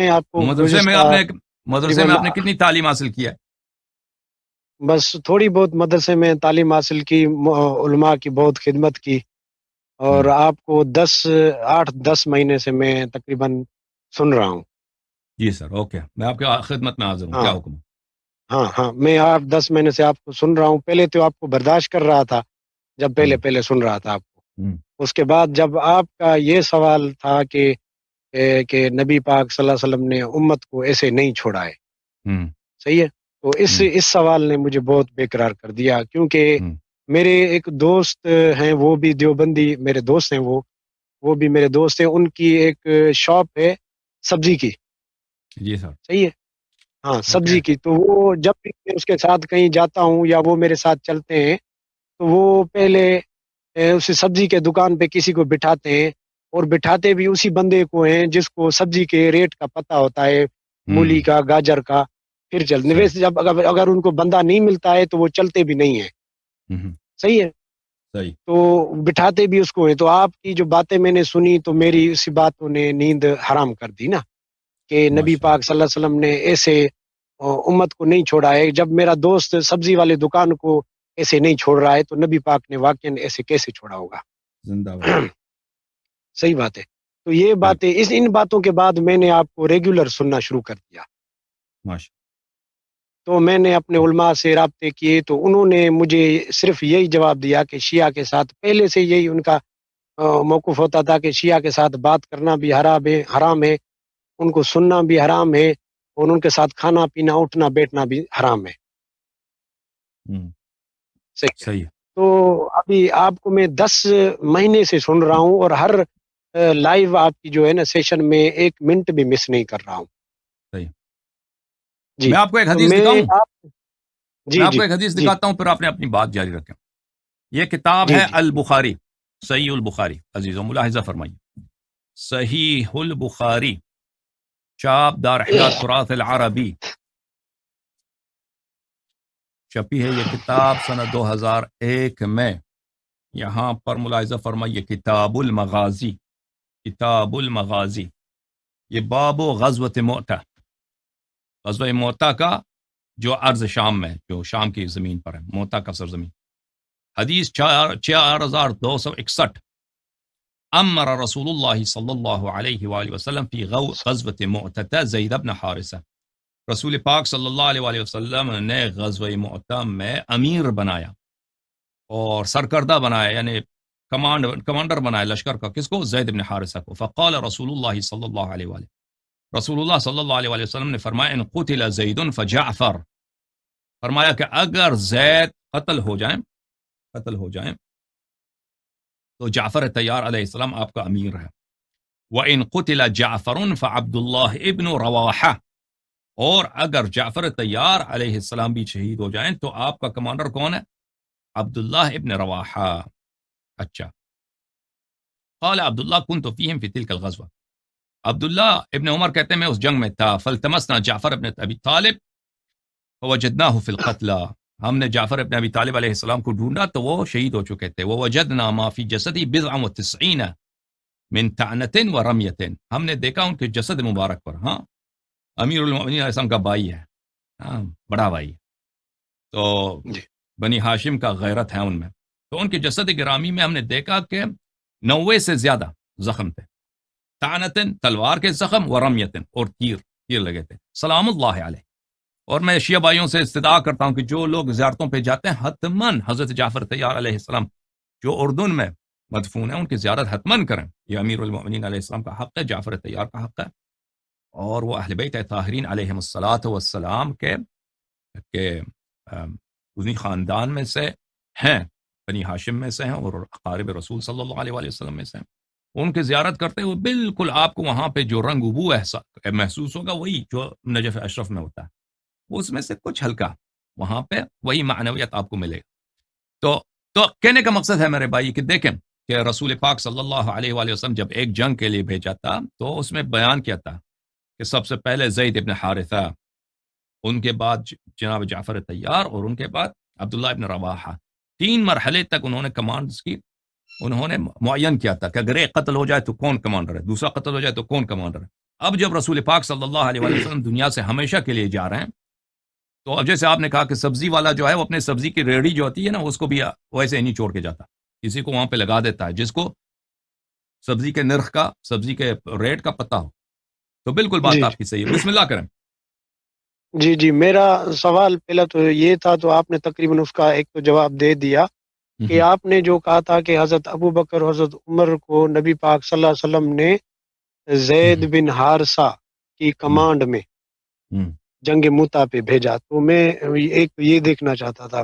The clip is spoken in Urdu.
آپ کو مدرسے میں تقریباً آپ نے کتنی تعلیم حاصل کی ہے؟ بس تھوڑی بہت مدرسے میں تعلیم حاصل کی، علماء کی بہت خدمت کی، اور آپ کو 8-10 مہینے سے میں تقریباً سن رہا ہوں۔ جی سر، اوکے، میں آپ کی خدمت میں حاضر ہوں، ہاں کیا حکم ہے؟ ہاں میں 8-10 مہینے سے آپ کو سن رہا ہوں۔ پہلے تو آپ کو برداشت کر رہا تھا جب پہلے سن رہا تھا آپ کو، اس کے بعد جب آپ کا یہ سوال تھا کہ نبی پاک صلی اللہ علیہ وسلم نے امت کو ایسے نہیں چھوڑا ہے، صحیح ہے، تو اس سوال نے مجھے بہت بے قرار کر دیا، کیونکہ میرے ایک دوست ہیں، وہ بھی دیوبندی میرے دوست ہیں، وہ بھی میرے دوست ہیں، ان کی ایک شاپ ہے سبزی کی۔ جی سر، صحیح ہے، ہاں سبزی کی، تو وہ جب بھی میں اس کے ساتھ کہیں جاتا ہوں یا وہ میرے ساتھ چلتے ہیں تو وہ پہلے اس سبزی کے دکان پہ کسی کو بٹھاتے ہیں، اور بٹھاتے بھی اسی بندے کو ہیں جس کو سبزی کے ریٹ کا پتہ ہوتا ہے، مولی کا، گاجر کا، پھر چلتے ویسے جب اگر ان کو بندہ نہیں ملتا ہے تو وہ چلتے بھی نہیں ہیں۔ صحیح ہے، صحیح، تو بٹھاتے بھی اس کو ہیں۔ تو آپ کی جو باتیں میں نے سنی تو میری اسی باتوں نے نیند حرام کر دی نا، کہ نبی پاک صلی اللہ علیہ وسلم نے ایسے امت کو نہیں چھوڑا ہے۔ جب میرا دوست سبزی والے دکان کو ایسے نہیں چھوڑ رہا ہے تو نبی پاک نے واقعا ایسے کیسے چھوڑا ہوگا؟ زندہ باد، صحیح بات ہے۔ تو یہ باتیں، ان باتوں کے بعد میں نے آپ کو ریگولر سننا شروع کر دیا۔ ماشاء، تو میں نے اپنے علماء سے رابطے کیے تو انہوں نے مجھے صرف یہی جواب دیا کہ شیعہ کے ساتھ پہلے سے یہی ان کا موقف ہوتا تھا کہ شیعہ کے ساتھ بات کرنا بھی حرام ہے، ان کو سننا بھی حرام ہے، اور ان کے ساتھ کھانا پینا، اٹھنا بیٹھنا بھی حرام ہے۔ صحیح ہے، تو ابھی آپ کو میں 10 مہینے سے سن رہا ہوں، اور ہر لائیو آپ کی جو ہے نا سیشن میں 1 منٹ بھی مس نہیں کر رہا ہوں۔ صحیح، جی، میں آپ کو ایک تو حدیث دکھاؤں، میں جی آپ جی کو ایک حدیث جی دکھاتا ہوں، پھر آپ نے اپنی بات جاری رکھیں۔ یہ کتاب جی ہے جی البخاری، صحیح البخاری، عزیزوں ملاحظہ فرمائیے، صحیح البخاری، چاپ دار احیاء تراث العربی، چھپی ہے یہ کتاب سنہ 2001 میں۔ یہاں پر ملاحظہ فرمائیے، کتاب المغازی، کتاب المغازی، یہ باب غزوۃ مؤتہ، غزوہ مؤتہ کا جو ارض شام میں، جو شام کی زمین پر ہے، مؤتہ کا سرزمین۔ حدیث 4261، امر رسول اللہ صلی اللہ علیہ وآلہ وسلم فی غزوۃ مؤتہ زید بن حارثہ، رسول پاک صلی اللہ علیہ وآلہ وسلم نے غزوہ مؤتہ میں امیر بنایا اور سرکردہ بنایا، یعنی کمانڈر بنایا لشکر کا، کس کو؟ زید بن حارثہ کو۔ فقال رسول اللہ صلی اللہ علیہ وآلہ، رسول اللہ صلی اللہ علیہ وآلہ وسلم نے فرمایا، ان قتل زید فجعفر، فرمایا کہ اگر زید قتل ہو جائیں تو جعفر طیار علیہ السلام آپ کا امیر ہے۔ وَإِن قُتِلَ جَعْفَرٌ فَعَبْدُ اللَّهِ ابن رواحہ، اور اگر جعفر طیار علیہ السلام بھی شہید ہو جائیں تو آپ کا کمانڈر کون ہے؟ عبداللہ ابن رواحہ۔ اچھا، قال عبداللہ كنت فيهم في تلك الغزوة، عبداللہ ابن عمر کہتے ہیں میں اس جنگ میں تھا، فالتمسنا جعفر ابن ابی طالب فوجدناه في القتلى، ہم نے جعفر ابن ابی طالب علیہ السلام کو ڈھونڈا تو وہ شہید ہو چکے تھے۔ ووجدنا ما في جسدی 90 من طعنة ورمية، ہم نے دیکھا ان کے جسد مبارک پر، ہاں امیر المؤمنین علیہ السلام کا بھائی ہے، ہاں بڑا بھائی، تو بنی ہاشم کا غیرت ہے ان میں، تو ان کے جسد گرامی میں ہم نے دیکھا کہ 90 سے زیادہ زخم تھے، طعنتن تلوار کے زخم، ورمیتن اور تیر لگے تھے۔ سلام اللہ علیہ، اور میں شیعہ بھائیوں سے استدعا کرتا ہوں کہ جو لوگ زیارتوں پہ جاتے ہیں حتماً حضرت جعفر طیار علیہ السلام جو اردن میں مدفون ہیں ان کی زیارت حتماً کریں، یہ امیر المؤمنین علیہ السلام کا حق ہے، جعفر طیار کا حق ہے، اور وہ اہل بیت طاہرین علیہم الصلاۃ والسلام کے انہی خاندان میں سے ہیں، بنی ہاشم میں سے ہیں، اور اقارب رسول صلی اللہ علیہ وآلہ وسلم میں سے ہیں۔ ان کے زیارت کرتے ہوئے بالکل آپ کو وہاں پہ جو رنگ ابو محسوس ہوگا وہی جو نجف اشرف میں ہوتا ہے، اس میں سے کچھ ہلکا وہاں پہ وہی معنویت آپ کو ملے گا۔ تو کہنے کا مقصد ہے میرے بھائی کہ دیکھیں کہ رسول پاک صلی اللہ علیہ وآلہ وسلم جب ایک جنگ کے لیے بھیجا تھا تو اس میں بیان کیا تھا کہ سب سے پہلے زید ابن حارثہ، ان کے بعد جناب جعفر طیار، اور ان کے بعد عبداللہ ابن رواحہ، 3 مرحلے تک انہوں نے کمانڈز کی، انہوں نے معین کیا تھا کہ اگر ایک قتل ہو جائے تو کون کمانڈر ہے، دوسرا قتل ہو جائے تو کون کمانڈر ہے، اب جب رسول پاک صلی اللہ علیہ وآلہ وسلم دنیا سے ہمیشہ کے لیے جا رہے ہیں، تو اب جیسے آپ نے کہا کہ سبزی والا جو ہے وہ اپنے سبزی کی ریڑھی جو ہوتی ہے نا، اس کو بھی ویسے نہیں چھوڑ کے جاتا، کسی کو وہاں پہ لگا دیتا ہے جس کو سبزی کے نرخ کا، سبزی کے ریٹ کا پتہ ہو. تو بالکل بات آپ کی صحیح ہے. بسم اللہ کریں. جی جی، میرا سوال پہلا تو یہ تھا، تو آپ نے تقریباً اس کا ایک تو جواب دے دیا کہ آپ نے جو کہا تھا کہ حضرت ابو بکر اور حضرت عمر کو نبی پاک صلی اللہ علیہ وسلم نے زید بن حارثہ کی کمانڈ میں جنگ موتا پہ بھیجا. تو میں ایک یہ دیکھنا چاہتا تھا